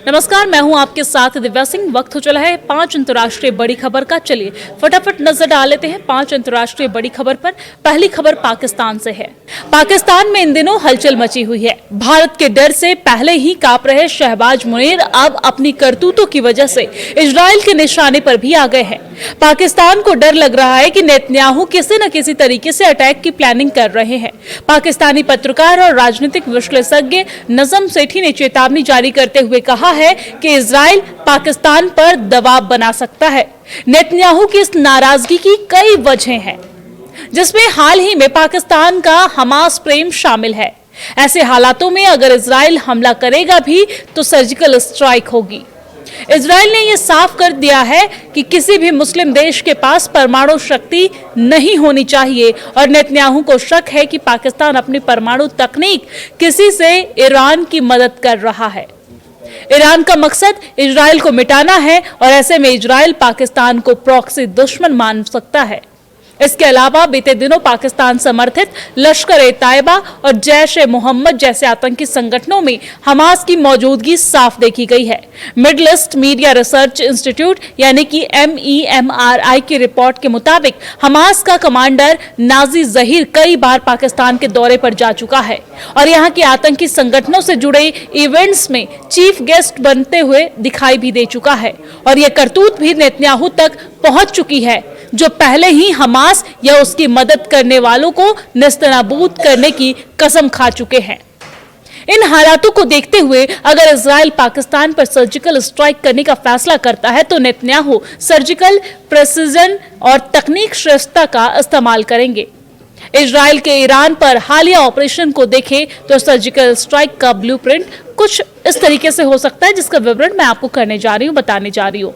नमस्कार, मैं हूं आपके साथ दिव्या सिंह। वक्त हो चला है 5 अंतर्राष्ट्रीय बड़ी खबर का। चलिए फटाफट नजर डाल लेते हैं 5 अंतर्राष्ट्रीय बड़ी खबर पर। पहली खबर पाकिस्तान से है। पाकिस्तान में इन दिनों हलचल मची हुई है। भारत के डर से पहले ही कांप रहे शहबाज मुनीर अब अपनी करतूतों की वजह से इजराइल के निशाने पर भी आ गए हैं। पाकिस्तान को डर लग रहा है कि नेतन्याहू किसी न किसी तरीके से अटैक की प्लानिंग कर रहे हैं। पाकिस्तानी पत्रकार और राजनीतिक विश्लेषज्ञ नजम सेठी ने चेतावनी जारी करते हुए कहा है कि इजराइल पाकिस्तान पर दबाव बना सकता है। नेतन्याहू की इस नाराजगी की कई वजहें हैं, जिसमें हाल ही में पाकिस्तान का हमास प्रेम शामिल है। ऐसे हालातों में अगर इजराइल हमला करेगा भी तो सर्जिकल स्ट्राइक होगी। इजराइल ने यह साफ कर दिया है कि किसी भी मुस्लिम देश के पास परमाणु शक्ति नहीं होनी चाहिए और नेतन्याहू को शक है कि पाकिस्तान अपनी परमाणु तकनीक किसी से ईरान की मदद कर रहा है। ईरान का मकसद इजराइल को मिटाना है और ऐसे में इजराइल पाकिस्तान को प्रॉक्सी दुश्मन मान सकता है। इसके अलावा बीते दिनों पाकिस्तान समर्थित लश्कर-ए-तैयबा और जैश-ए-मोहम्मद जैसे आतंकी संगठनों में हमास की मौजूदगी साफ देखी गई है। Middle east media research institute यानी कि MEMRI की रिपोर्ट के मुताबिक हमास का कमांडर नाजी जहीर कई बार पाकिस्तान के दौरे पर जा चुका है और यहाँ के आतंकी संगठनों से जुड़े इवेंट्स में चीफ गेस्ट बनते हुए दिखाई भी दे चुका है और यह करतूत भी नेतन्याहू तक पहुंच चुकी है, जो पहले ही हमास या उसकी मदद करने वालों को नेस्तनाबूद करने की कसम खा चुके हैं। इन हालातों को देखते हुए अगर इजराइल पाकिस्तान पर सर्जिकल स्ट्राइक करने का फैसला करता है तो नेतन्याहू सर्जिकल प्रेसिजन और तकनीक श्रेष्ठता का इस्तेमाल करेंगे। इजराइल के ईरान पर हालिया ऑपरेशन को देखें तो सर्जिकल स्ट्राइक का ब्लूप्रिंट कुछ इस तरीके से हो सकता है, जिसका विवरण मैं आपको बताने जा रही हूँ।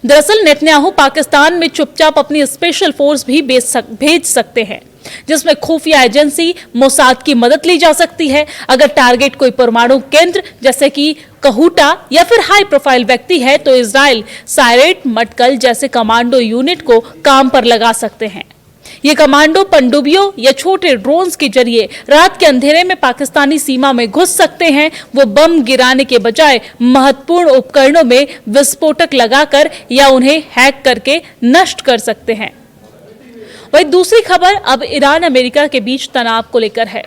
दरअसल नेतन्याहू पाकिस्तान में चुपचाप अपनी स्पेशल फोर्स भी भेज सकते हैं, जिसमें खुफिया एजेंसी मोसाद की मदद ली जा सकती है। अगर टारगेट कोई परमाणु केंद्र जैसे कि कहूटा या फिर हाई प्रोफाइल व्यक्ति है तो इजराइल सायरेट मटकल जैसे कमांडो यूनिट को काम पर लगा सकते हैं। ये कमांडो पनडुब्बियों या छोटे ड्रोन्स के जरिए रात के अंधेरे में पाकिस्तानी सीमा में घुस सकते हैं। वो बम गिराने के बजाय महत्वपूर्ण उपकरणों में विस्फोटक लगाकर या उन्हें हैक करके नष्ट कर सकते हैं। वहीं दूसरी खबर अब ईरान अमेरिका के बीच तनाव को लेकर है।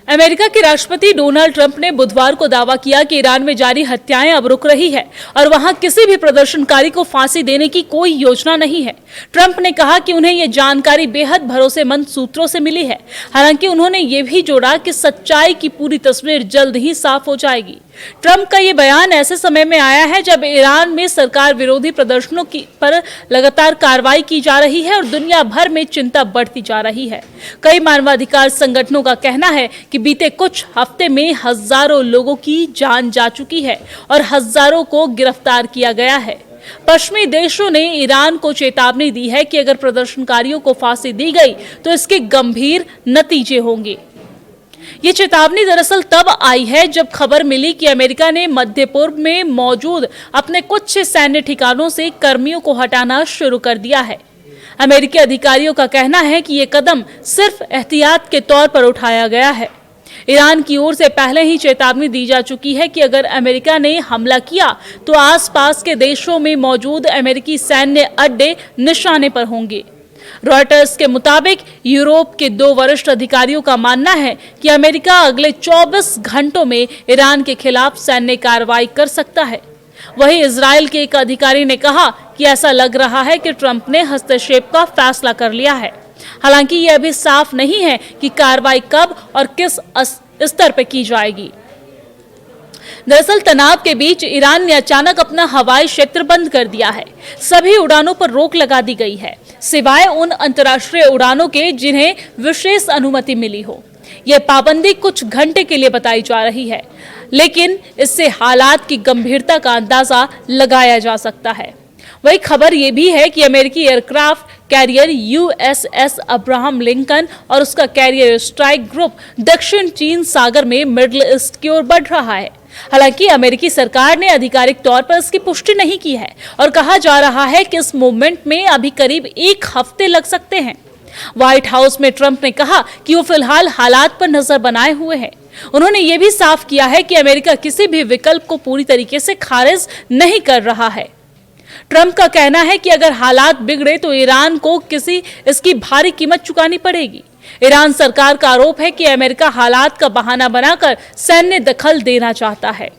अमेरिका के राष्ट्रपति डोनाल्ड ट्रंप ने बुधवार को दावा किया कि ईरान में जारी हत्याएं अब रुक रही है और वहां किसी भी प्रदर्शनकारी को फांसी देने की कोई योजना नहीं है। ट्रंप ने कहा कि उन्हें यह जानकारी बेहद भरोसेमंद सूत्रों से मिली है। हालांकि उन्होंने ये भी जोड़ा कि सच्चाई की पूरी तस्वीर जल्द ही साफ हो जाएगी। ट्रंप का ये बयान ऐसे समय में आया है जब ईरान में सरकार विरोधी प्रदर्शनों पर लगातार कार्रवाई की जा रही है और दुनिया भर में चिंता बढ़ती जा रही है। कई मानवाधिकार संगठनों का कहना है कि बीते कुछ हफ्ते में हजारों लोगों की जान जा चुकी है और हजारों को गिरफ्तार किया गया है। पश्चिमी देशों ने ईरान को चेतावनी दी है कि अगर प्रदर्शनकारियों को फांसी दी गई तो इसके गंभीर नतीजे होंगे। ये चेतावनी दरअसल तब आई है जब खबर मिली कि अमेरिका ने मध्य पूर्व में मौजूद अपने कुछ सैन्य ठिकानों से कर्मियों को हटाना शुरू कर दिया है। अमेरिकी अधिकारियों का कहना है कि ये कदम सिर्फ एहतियात के तौर पर उठाया गया है। ईरान की ओर से पहले ही चेतावनी दी जा चुकी है कि अगर अमेरिका ने हमला किया तो आसपास के देशों में मौजूद अमेरिकी सैन्य अड्डे निशाने पर होंगे। रॉयटर्स के मुताबिक यूरोप के 2 वरिष्ठ अधिकारियों का मानना है कि अमेरिका अगले 24 घंटों में ईरान के खिलाफ सैन्य कार्रवाई कर सकता है। वहीं इजराइल के एक अधिकारी ने कहा कि ऐसा लग रहा है कि ट्रंप ने हस्तक्षेप का फैसला कर लिया है। हालांकि यह अभी साफ नहीं है कि कार्रवाई कब और किस स्तर पर की जाएगी। दरअसल तनाव के बीच ईरान ने अचानक अपना हवाई क्षेत्र बंद कर दिया है। सभी उड़ानों पर रोक लगा दी गई है, सिवाय उन अंतर्राष्ट्रीय उड़ानों के जिन्हें विशेष अनुमति मिली हो। यह पाबंदी कुछ घंटे के लिए बताई जा रही है, लेकिन इससे हालात की गंभीरता का अंदाजा लगाया जा सकता है। वही खबर यह भी है कि अमेरिकी aircraft carrier USS Abraham Lincoln और उसका कैरियर स्ट्राइक ग्रुप दक्षिण चीन सागर में मिडल ईस्ट की ओर बढ़ रहा है। हालांकि अमेरिकी सरकार ने आधिकारिक तौर पर इसकी पुष्टि नहीं की है और कहा जा रहा है कि इस मूवमेंट में अभी करीब 1 हफ्ते लग सकते हैं। व्हाइट हाउस में ट्रंप ने कहा कि वो फिलहाल हालात पर नजर बनाए हुए हैं। उन्होंने ये भी साफ किया है कि अमेरिका किसी भी विकल्प को पूरी तरीके से खारिज नहीं कर रहा है। ट्रंप का कहना है कि अगर हालात बिगड़े तो ईरान को इसकी भारी कीमत चुकानी पड़ेगी। ईरान सरकार का आरोप है कि अमेरिका हालात का बहाना बनाकर सैन्य दखल देना चाहता है।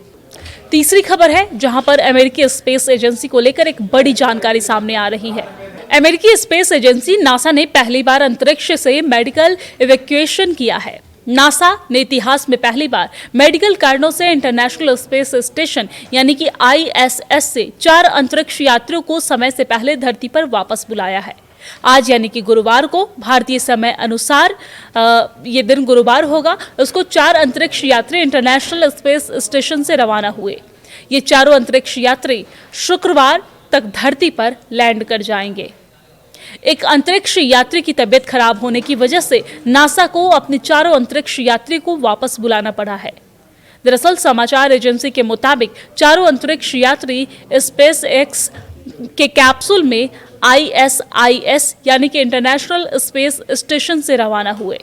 तीसरी खबर है जहां पर अमेरिकी स्पेस एजेंसी को लेकर एक बड़ी जानकारी सामने आ रही है। अमेरिकी स्पेस एजेंसी नासा ने पहली बार अंतरिक्ष से मेडिकल इवैक्यूएशन किया है। नासा ने इतिहास में पहली बार मेडिकल कारणों से इंटरनेशनल स्पेस स्टेशन यानी कि ISS से 4 अंतरिक्ष यात्रियों को समय से पहले धरती पर वापस बुलाया है। आज यानी कि गुरुवार को भारतीय समय अनुसार ये दिन गुरुवार होगा, उसको 4 अंतरिक्ष यात्री इंटरनेशनल स्पेस स्टेशन से रवाना हुए। ये चारों अंतरिक्ष यात्री शुक्रवार तक धरती पर लैंड कर जाएंगे। एक अंतरिक्ष यात्री की तबीयत खराब होने की वजह से नासा को अपने चारों अंतरिक्ष यात्री को वापस बुलाना पड़ा है। दरअसल समाचार एजेंसी के मुताबिक चारों अंतरिक्ष यात्री स्पेस एक्स के कैप्सूल में ISIS यानी कि इंटरनेशनल स्पेस स्टेशन से रवाना हुए।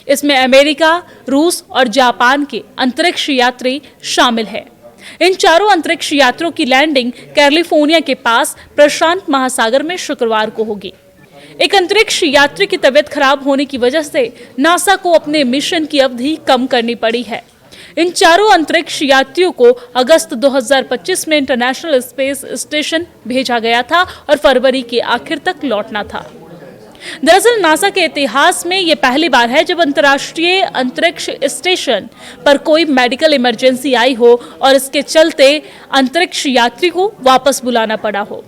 इसमें अमेरिका, रूस और जापान के अंतरिक्ष यात्री शामिल हैं। इन चारों अंतरिक्ष यात्रियों की लैंडिंग कैलिफोर्निया के पास प्रशांत महासागर में शुक्रवार को होगी। एक अंतरिक्ष यात्री की तबीयत खराब होने की वजह से नासा को अपने मिशन की अवधि कम करनी पड़ी है। इन चारों अंतरिक्ष यात्रियों को अगस्त 2025 में इंटरनेशनल स्पेस स्टेशन भेजा गया था और फरवरी के आखिर तक लौटना था। दरअसल नासा के इतिहास में यह पहली बार है जब अंतर्राष्ट्रीय अंतरिक्ष स्टेशन पर कोई मेडिकल इमरजेंसी आई हो और इसके चलते अंतरिक्ष यात्री को वापस बुलाना पड़ा हो।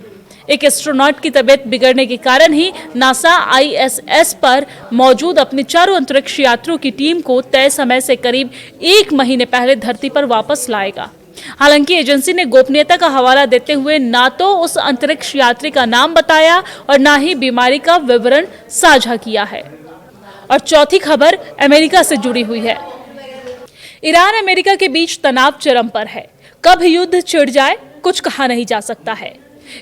एक एस्ट्रोनॉट की तबीयत बिगड़ने के कारण ही नासा ISS पर मौजूद अपने चारों अंतरिक्ष यात्रियों की टीम को तय समय से करीब 1 महीने पहले धरती पर वापस लाएगा। हालांकि एजेंसी ने गोपनीयता का हवाला देते हुए ना तो उस अंतरिक्ष यात्री का नाम बताया और ना ही बीमारी का विवरण साझा किया है। और चौथी खबर अमेरिका से जुड़ी हुई है। ईरान अमेरिका के बीच तनाव चरम पर है। कब युद्ध छिड़ जाए कुछ कहा नहीं जा सकता है।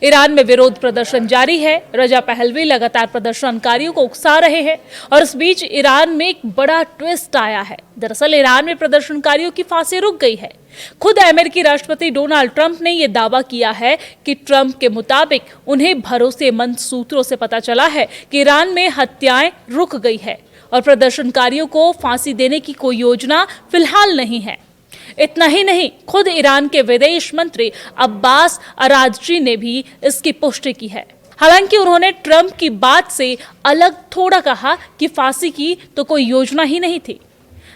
ईरान में विरोध प्रदर्शन जारी है। रजा पहलवी लगातार प्रदर्शनकारियों को उकसा रहे हैं और इस बीच ईरान में एक बड़ा ट्विस्ट आया है। दरअसल ईरान में प्रदर्शनकारियों की फांसी रुक गई है। खुद अमेरिकी राष्ट्रपति डोनाल्ड ट्रंप ने यह दावा किया है कि ट्रंप के मुताबिक उन्हें भरोसेमंद सूत्रों से पता चला है कि ईरान में हत्याएं रुक गई है और प्रदर्शनकारियों को फांसी देने की कोई योजना फिलहाल नहीं है। इतना ही नहीं, खुद ईरान के विदेश मंत्री अब्बास अरागची ने भी इसकी पुष्टि की है। हालांकि उन्होंने ट्रंप की बात से अलग थोड़ा कहा कि फांसी की तो कोई योजना ही नहीं थी।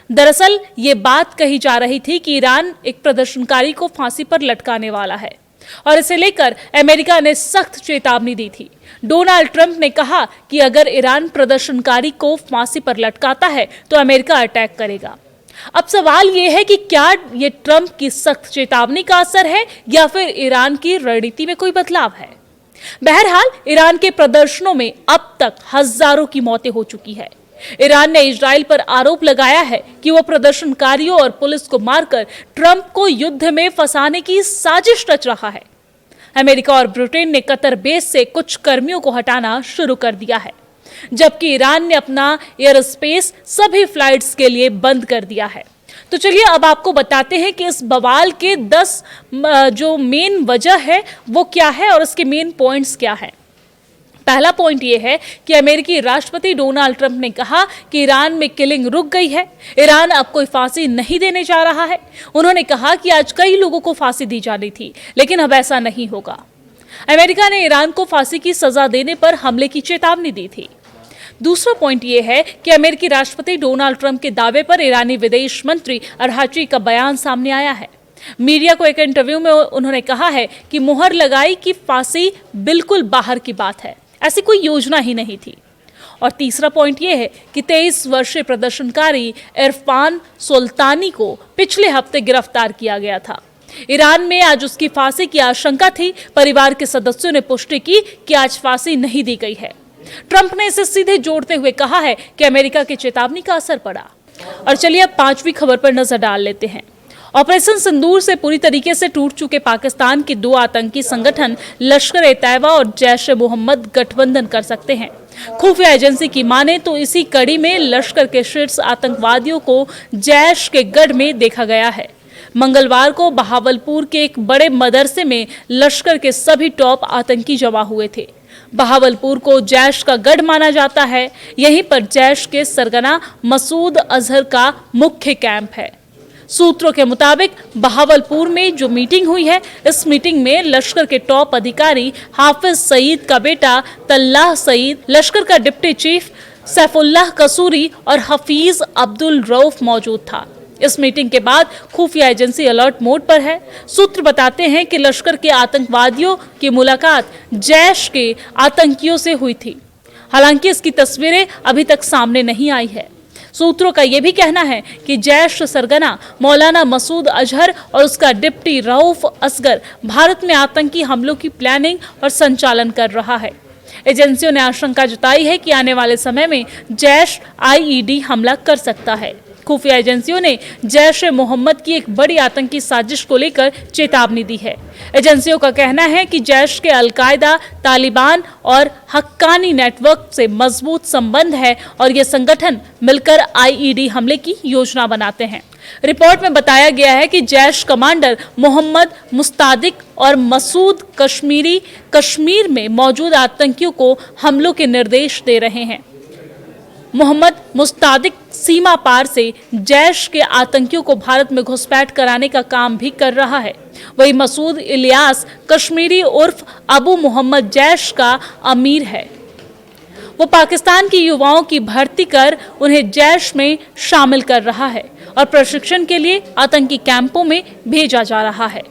दरअसल ये बात कही जा रही थी कि ईरान एक प्रदर्शनकारी को फांसी पर लटकाने वाला है और इसे लेकर अमेरिका ने सख्त चेतावनी दी थी। डोनाल्ड ट्रंप ने कहा कि अगर ईरान प्रदर्शनकारी को फांसी पर लटकाता है तो अमेरिका अटैक करेगा। अब सवाल यह है कि क्या ये ट्रंप की सख्त चेतावनी का असर है या फिर ईरान की रणनीति में कोई बदलाव है। बहरहाल ईरान के प्रदर्शनों में अब तक हजारों की मौतें हो चुकी है। ईरान ने इजराइल पर आरोप लगाया है कि वो प्रदर्शनकारियों और पुलिस को मारकर ट्रंप को युद्ध में फंसाने की साजिश रच रहा है। अमेरिका और ब्रिटेन ने कतर बेस से कुछ कर्मियों को हटाना शुरू कर दिया है, जबकि ईरान ने अपना एयर स्पेस सभी फ्लाइट्स के लिए बंद कर दिया है। तो चलिए अब आपको बताते हैं कि इस बवाल के 10 जो मेन वजह है वो क्या है और इसके मेन पॉइंट्स क्या हैं। पहला पॉइंट ये है कि अमेरिकी राष्ट्रपति डोनाल्ड ट्रंप ने कहा कि ईरान में किलिंग रुक गई है। ईरान अब कोई फांसी नहीं देने जा रहा है। उन्होंने कहा कि आज कई लोगों को फांसी दी जानी थी, लेकिन अब ऐसा नहीं होगा। अमेरिका ने ईरान को फांसी की सजा देने पर हमले की चेतावनी दी थी। दूसरा पॉइंट यह है कि अमेरिकी राष्ट्रपति डोनाल्ड ट्रंप के दावे पर ईरानी विदेश मंत्री अरागची का बयान सामने आया है। मीडिया को एक इंटरव्यू में उन्होंने कहा है कि मुहर लगाई कि फांसी बिल्कुल बाहर की बात है, ऐसी कोई योजना ही नहीं थी। और तीसरा पॉइंट यह है कि 23 वर्षीय प्रदर्शनकारी इरफान सुल्तानी को पिछले हफ्ते गिरफ्तार किया गया था। ईरान में आज उसकी फांसी की आशंका थी। परिवार के सदस्यों ने पुष्टि की कि आज फांसी नहीं दी गई है। ट्रंप ने इसे सीधे जोड़ते हुए कहा है कि अमेरिका की चेतावनी का असर पड़ा। और चलिए अब 5वीं खबर पर नजर डाल लेते हैं। ऑपरेशन सिंदूर से पूरी तरीके से टूट चुके पाकिस्तान के दो आतंकी संगठन लश्कर-ए-तैयबा और जैश-ए-मोहम्मद गठबंधन कर सकते हैं। खुफिया एजेंसी की माने तो इसी कड़ी में लश्कर के शीर्ष आतंकवादियों को जैश के गढ़ में देखा गया है। मंगलवार को बहावलपुर के एक बड़े मदरसे में लश्कर के सभी टॉप आतंकी जमा हुए थे। बहावलपुर को जैश का गढ़ माना जाता है। यहीं पर जैश के सरगना मसूद अजहर का मुख्य कैंप है। सूत्रों के मुताबिक बहावलपुर में जो मीटिंग हुई है, इस मीटिंग में लश्कर के टॉप अधिकारी हाफिज सईद का बेटा तल्लाह सईद, लश्कर का डिप्टी चीफ सैफुल्लाह कसूरी और हफीज अब्दुल रऊफ मौजूद था। इस मीटिंग के बाद खुफिया एजेंसी अलर्ट मोड पर है। सूत्र बताते हैं कि लश्कर के आतंकवादियों की मुलाकात जैश के आतंकियों से हुई थी। हालांकि इसकी तस्वीरें अभी तक सामने नहीं आई है। सूत्रों का यह भी कहना है कि जैश सरगना मौलाना मसूद अजहर और उसका डिप्टी रऊफ असगर भारत में आतंकी हमलों की प्लानिंग और संचालन कर रहा है। एजेंसियों ने आशंका जताई है कि आने वाले समय में जैश आईईडी हमला कर सकता है। खुफिया एजेंसियों ने जैश-ए-मोहम्मद की एक बड़ी आतंकी साजिश को लेकर चेतावनी दी है। एजेंसियों का कहना है कि जैश के अल-कायदा, तालिबान और हक्कानी नेटवर्क से मजबूत संबंध है और ये संगठन मिलकर आईईडी हमले की योजना बनाते हैं। रिपोर्ट में बताया गया है कि जैश कमांडर मोहम्मद मुस्तादिक और मसूद कश्मीरी कश्मीर में मौजूद आतंकियों को हमलों के निर्देश दे रहे हैं। मोहम्मद मुस्तादिक सीमा पार से जैश के आतंकियों को भारत में घुसपैठ कराने का काम भी कर रहा है। वही मसूद इलियास कश्मीरी उर्फ अबू मोहम्मद जैश का अमीर है। वो पाकिस्तान की युवाओं की भर्ती कर उन्हें जैश में शामिल कर रहा है और प्रशिक्षण के लिए आतंकी कैंपों में भेजा जा रहा है।